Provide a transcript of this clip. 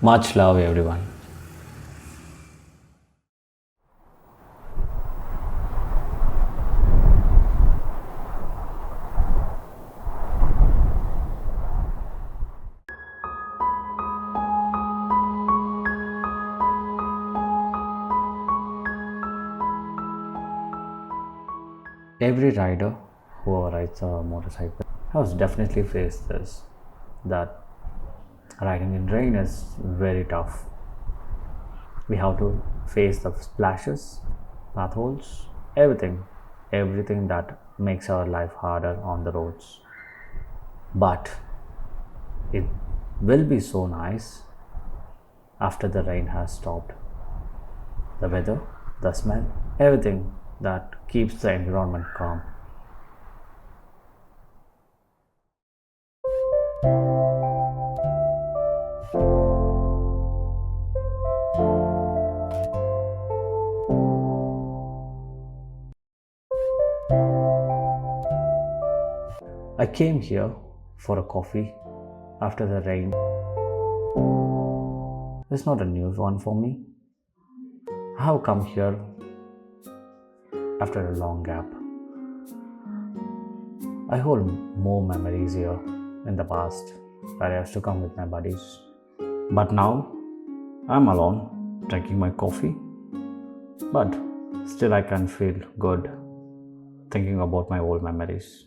Much love, everyone. Every rider who rides a motorcycle has definitely faced this, that riding in rain is very tough. We have to face the splashes, potholes, everything that makes our life harder on the roads. But it will be so nice after the rain has stopped. The weather, the smell, everything that keeps the environment calm. I came here for a coffee after the rain. It's not a new one for me. I have come here after a long gap. I hold more memories here in the past where I used to come with my buddies. But now I'm alone drinking my coffee. But still, I can feel good thinking about my old memories.